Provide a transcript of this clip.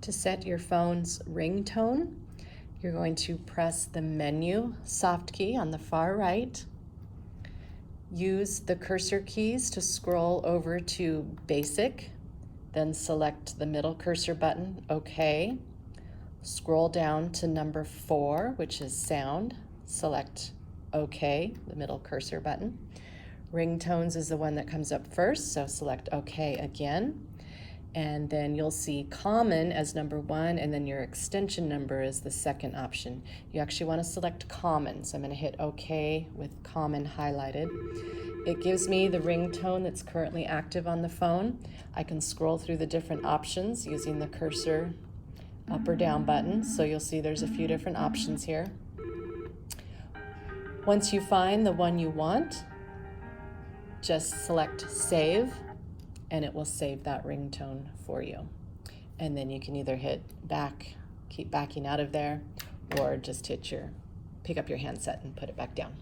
To set your phone's ringtone, you're going to press the menu soft key on the far right. Use the cursor keys to scroll over to Basic, then select the middle cursor button, OK. Scroll down to number 4, which is Sound. Select OK, the middle cursor button. Ringtones is the one that comes up first, so select OK again. And then you'll see Common as number 1, and then your extension number is the second option. You actually want to select Common, so I'm going to hit OK with Common highlighted. It gives me the ringtone that's currently active on the phone. I can scroll through the different options using the cursor up or down button, so you'll see there's a few different options here. Once you find the one you want, just select Save, and it will save that ringtone for you. And then you can either hit back, keep backing out of there, or just pick up your handset and put it back down.